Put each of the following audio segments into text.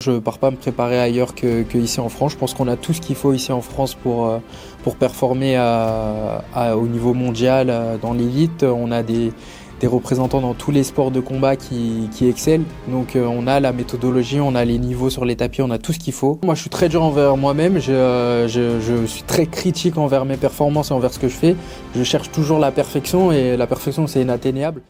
Je ne pars pas me préparer ailleurs que ici en France. Je pense qu'on a tout ce qu'il faut ici en France pour performer au niveau mondial dans l'élite. On a des représentants dans tous les sports de combat qui excellent. Donc on a la méthodologie, on a les niveaux sur les tapis, on a tout ce qu'il faut. Moi je suis très dur envers moi-même, je suis très critique envers mes performances et envers ce que je fais. Je cherche toujours la perfection et la perfection c'est inatteignable.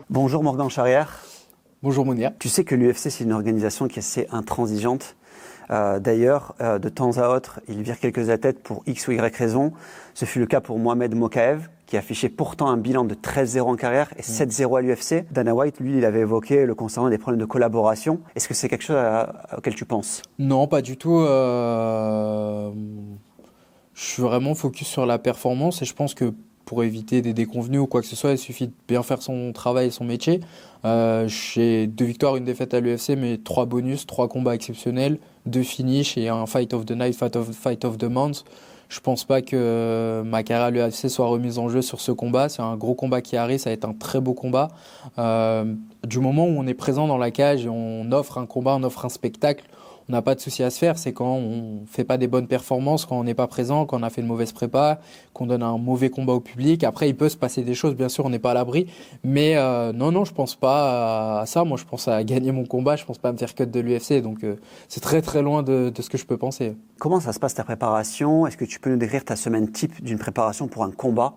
Bonjour Morgan Charrière. Bonjour Monia. Tu sais que l'UFC c'est une organisation qui est assez intransigeante. D'ailleurs, de temps à autre, il vire quelques athlètes pour X ou Y raison. Ce fut le cas pour Mohamed Mokaev, qui affichait pourtant un bilan de 13-0 en carrière et 7-0 à l'UFC. Dana White, lui, il avait évoqué le concernant des problèmes de collaboration. Est-ce que c'est quelque chose auquel tu penses? Non, pas du tout. Je suis vraiment focus sur la performance et je pense que pour éviter des déconvenus ou quoi que ce soit, il suffit de bien faire son travail et son métier. J'ai 2 victoires, 1 défaite à l'UFC, mais 3 bonus, 3 combats exceptionnels, 2 finishes et un Fight of the Night, Fight of the Month. Je pense pas que ma carrière à l'UFC soit remise en jeu sur ce combat. C'est un gros combat qui arrive, ça va être un très beau combat. Du moment où on est présent dans la cage et on offre un combat, on offre un spectacle, on n'a pas de souci à se faire. C'est quand on fait pas des bonnes performances, quand on n'est pas présent, quand on a fait une mauvaise prépa, qu'on donne un mauvais combat au public. Après, il peut se passer des choses, bien sûr, on n'est pas à l'abri. Mais non, je pense pas à ça. Moi, je pense à gagner mon combat. Je pense pas à me faire cut de l'UFC. Donc, c'est très très loin de ce que je peux penser. Comment ça se passe ta préparation? Est-ce que tu peux nous décrire ta semaine type d'une préparation pour un combat?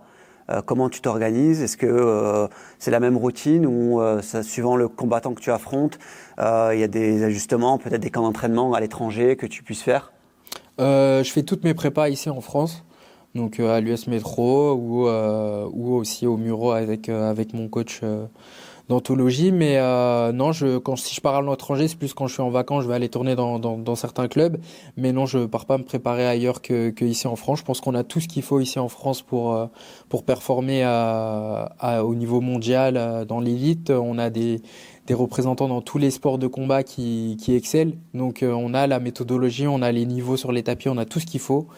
Comment tu t'organises? Est-ce que c'est la même routine ou suivant le combattant que tu affrontes, il y a des ajustements, peut-être des camps d'entraînement à l'étranger que tu puisses faire? Je fais toutes mes prépas ici en France, donc à l'US Métro ou aussi au Muro avec mon coach d'anthologie. Mais non, si je pars à l'étranger, c'est plus quand je suis en vacances, je vais aller tourner dans certains clubs. Mais non, je pars pas me préparer ailleurs que ici en France. Je pense qu'on a tout ce qu'il faut ici en France pour performer au niveau mondial dans l'élite. On a des représentants dans tous les sports de combat qui excellent. Donc on a la méthodologie, on a les niveaux sur les tapis, on a tout ce qu'il faut.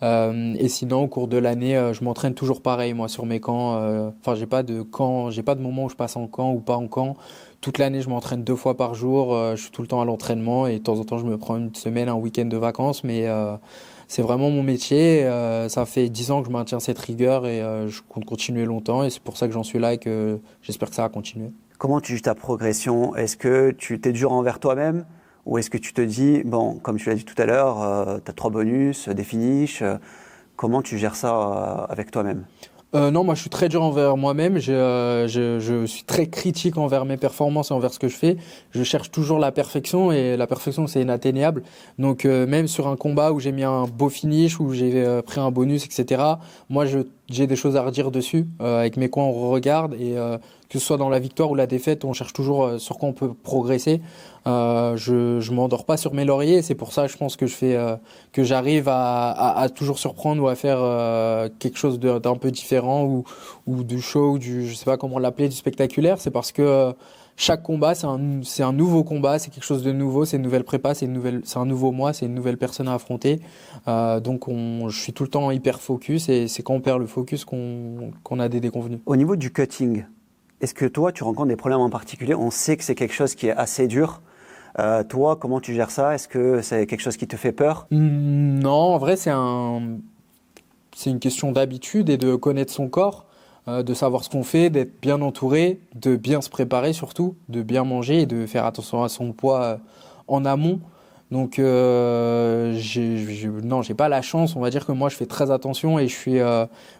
Et sinon, au cours de l'année, je m'entraîne toujours pareil, moi, sur mes camps. Enfin, j'ai pas de moment où je passe en camp ou pas en camp. Toute l'année, je m'entraîne 2 fois par jour. Je suis tout le temps à l'entraînement et de temps en temps, je me prends une semaine, un week-end de vacances. Mais c'est vraiment mon métier. Ça fait 10 ans que je maintiens cette rigueur et je compte continuer longtemps. Et c'est pour ça que j'en suis là et que j'espère que ça va continuer. Comment tu juges ta progression? Est-ce que tu t'es dur envers toi-même? Ou est-ce que tu te dis, bon, comme tu l'as dit tout à l'heure, tu as 3 bonus, des finishes, comment tu gères ça avec toi-même? Non, moi je suis très dur envers moi-même. Je suis très critique envers mes performances et envers ce que je fais. Je cherche toujours la perfection et la perfection c'est inatteignable. Donc même sur un combat où j'ai mis un beau finish, où j'ai pris un bonus, etc. Moi j'ai des choses à redire dessus. Avec mes coins on regarde et que ce soit dans la victoire ou la défaite, on cherche toujours sur quoi on peut progresser. Je m'endors pas sur mes lauriers. C'est pour ça, je pense que que j'arrive à toujours surprendre ou à faire quelque chose d'un peu différent ou du show, je sais pas comment l'appeler, du spectaculaire. C'est parce que chaque combat, c'est un nouveau combat, c'est quelque chose de nouveau, c'est une nouvelle prépa, c'est un nouveau moi, c'est une nouvelle personne à affronter. Donc je suis tout le temps hyper focus et c'est quand on perd le focus qu'on a des déconvenus. Au niveau du cutting, est-ce que toi, tu rencontres des problèmes en particulier? On sait que c'est quelque chose qui est assez dur. Toi, comment tu gères ça? Est-ce que c'est quelque chose qui te fait peur? Non, en vrai, c'est une question d'habitude et de connaître son corps, de savoir ce qu'on fait, d'être bien entouré, de bien se préparer surtout, de bien manger et de faire attention à son poids en amont. Donc, non, j'ai pas la chance. On va dire que moi, je fais très attention et je suis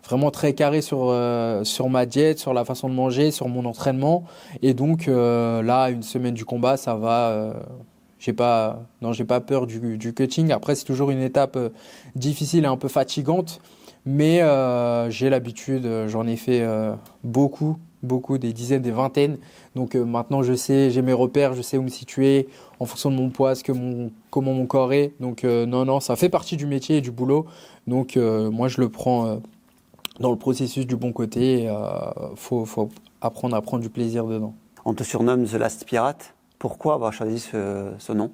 vraiment très carré sur ma diète, sur la façon de manger, sur mon entraînement. Et donc, là, une semaine du combat, ça va. Non, j'ai pas peur du cutting. Après, c'est toujours une étape difficile et un peu fatigante, mais j'ai l'habitude. J'en ai fait beaucoup, des dizaines, des vingtaines. Donc maintenant, je sais, j'ai mes repères, je sais où me situer en fonction de mon poids, comment mon corps est. Donc non, ça fait partie du métier et du boulot. Donc moi, je le prends dans le processus du bon côté. Faut apprendre à prendre du plaisir dedans. On te surnomme The Last Pirate. Pourquoi avoir choisi ce nom?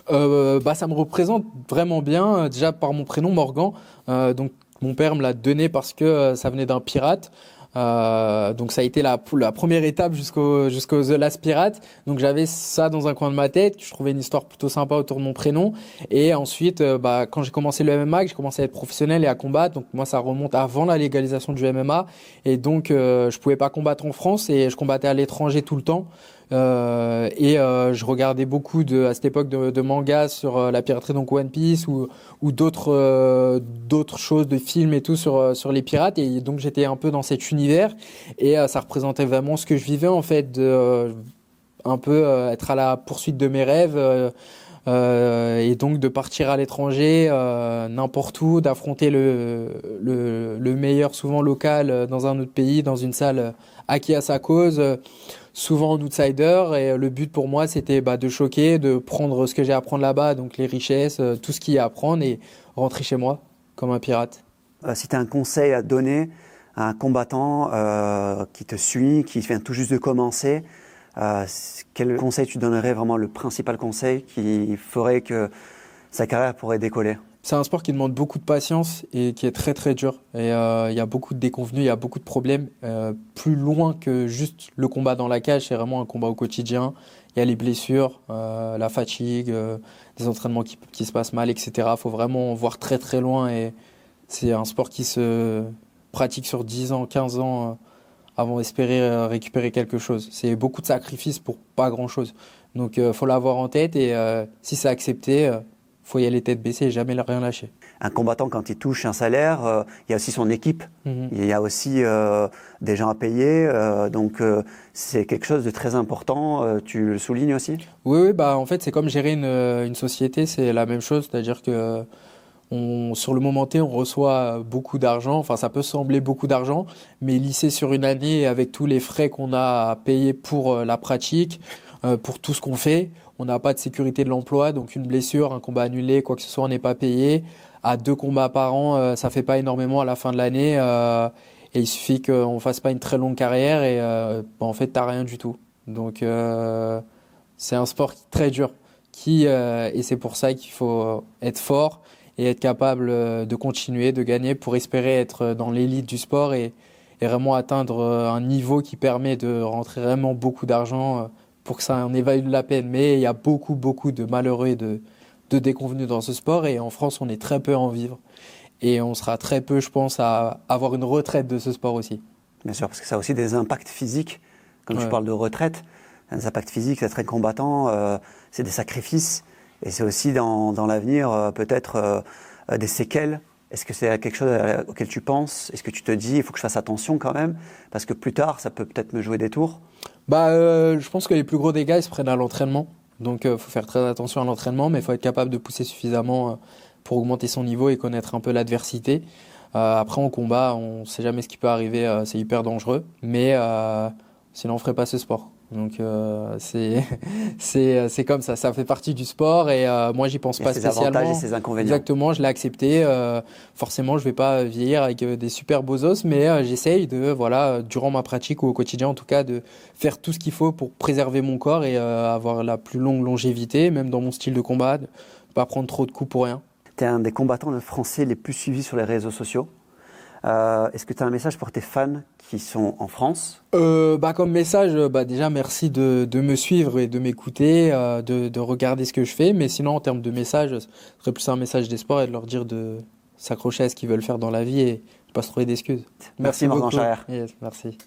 Ça me représente vraiment bien, déjà par mon prénom Morgan. Donc mon père me l'a donné parce que ça venait d'un pirate. Donc ça a été la première étape jusqu'au The Last Pirate. Donc j'avais ça dans un coin de ma tête. Je trouvais une histoire plutôt sympa autour de mon prénom. Et ensuite, quand j'ai commencé le MMA, que j'ai commencé à être professionnel et à combattre. Donc moi, ça remonte avant la légalisation du MMA. Et donc je pouvais pas combattre en France et je combattais à l'étranger tout le temps. Je regardais beaucoup à cette époque de mangas sur la piraterie, donc One Piece ou d'autres choses, de films et tout sur les pirates, et donc j'étais un peu dans cet univers et ça représentait vraiment ce que je vivais en fait, un peu être à la poursuite de mes rêves, et donc de partir à l'étranger, n'importe où, d'affronter le meilleur, souvent local, dans un autre pays, dans une salle acquis à sa cause, souvent en outsider. Et le but pour moi, c'était de choquer, de prendre ce que j'ai à prendre là-bas, donc les richesses, tout ce qu'il y a à prendre, et rentrer chez moi comme un pirate. Si tu as un conseil à donner à un combattant qui te suit, qui vient tout juste de commencer, quel conseil tu donnerais, vraiment le principal conseil qui ferait que sa carrière pourrait décoller? C'est un sport qui demande beaucoup de patience et qui est très très dur. Et il y a beaucoup de déconvenus, il y a beaucoup de problèmes. Plus loin que juste le combat dans la cage, c'est vraiment un combat au quotidien. Il y a les blessures, la fatigue, des entraînements qui se passent mal, etc. Il faut vraiment voir très très loin. Et c'est un sport qui se pratique sur 10 ans, 15 ans avant d'espérer récupérer quelque chose. C'est beaucoup de sacrifices pour pas grand-chose. Donc faut l'avoir en tête, et si c'est accepté, faut y aller tête baissée et jamais rien lâcher. Un combattant, quand il touche un salaire, il y a aussi son équipe, il y a aussi des gens à payer, donc c'est quelque chose de très important. Tu le soulignes aussi? Oui, en fait, c'est comme gérer une société, c'est la même chose, c'est-à-dire que sur le moment T, on reçoit beaucoup d'argent. Enfin, ça peut sembler beaucoup d'argent, mais lissé sur une année, avec tous les frais qu'on a à payer pour la pratique, pour tout ce qu'on fait, on n'a pas de sécurité de l'emploi. Donc une blessure, un combat annulé, quoi que ce soit, on n'est pas payé. À 2 combats par an, ça fait pas énormément à la fin de l'année. Et il suffit qu'on fasse pas une très longue carrière et en fait, t'as rien du tout. Donc c'est un sport très dur. Et c'est pour ça qu'il faut être fort et être capable de continuer, de gagner pour espérer être dans l'élite du sport et vraiment atteindre un niveau qui permet de rentrer vraiment beaucoup d'argent pour que ça en évalue la peine. Mais il y a beaucoup de malheureux et de déconvenus dans ce sport, et en France, on est très peu à en vivre. Et on sera très peu, je pense, à avoir une retraite de ce sport aussi. Bien sûr, parce que ça a aussi des impacts physiques. Comme tu parles de retraite, des impacts physiques, d'être un combattant, c'est des sacrifices. Et c'est aussi dans l'avenir peut-être des séquelles. Est-ce que c'est quelque chose auquel tu penses? Est-ce que tu te dis, il faut que je fasse attention quand même? Parce que plus tard, ça peut peut-être me jouer des tours. Je pense que les plus gros dégâts, ils se prennent à l'entraînement. Donc, il faut faire très attention à l'entraînement, mais il faut être capable de pousser suffisamment pour augmenter son niveau et connaître un peu l'adversité. Après, en combat, on ne sait jamais ce qui peut arriver, c'est hyper dangereux. Mais sinon, on ne ferait pas ce sport. Donc c'est comme ça fait partie du sport, et moi j'y pense pas spécialement. Ses avantages et ses inconvénients. Exactement, je l'ai accepté. Forcément, je vais pas vieillir avec des super beaux os, mais j'essaye durant ma pratique ou au quotidien en tout cas, de faire tout ce qu'il faut pour préserver mon corps et avoir la plus longue longévité, même dans mon style de combat, de pas prendre trop de coups pour rien. Tu es un des combattants français les plus suivis sur les réseaux sociaux. Est-ce que tu as un message pour tes fans qui sont en France? Comme message, déjà merci de me suivre et de m'écouter, de regarder ce que je fais. Mais sinon, en termes de message, ce serait plus un message d'espoir et de leur dire de s'accrocher à ce qu'ils veulent faire dans la vie et de pas se trouver d'excuses. Merci Morgan Charrière. Yes, merci.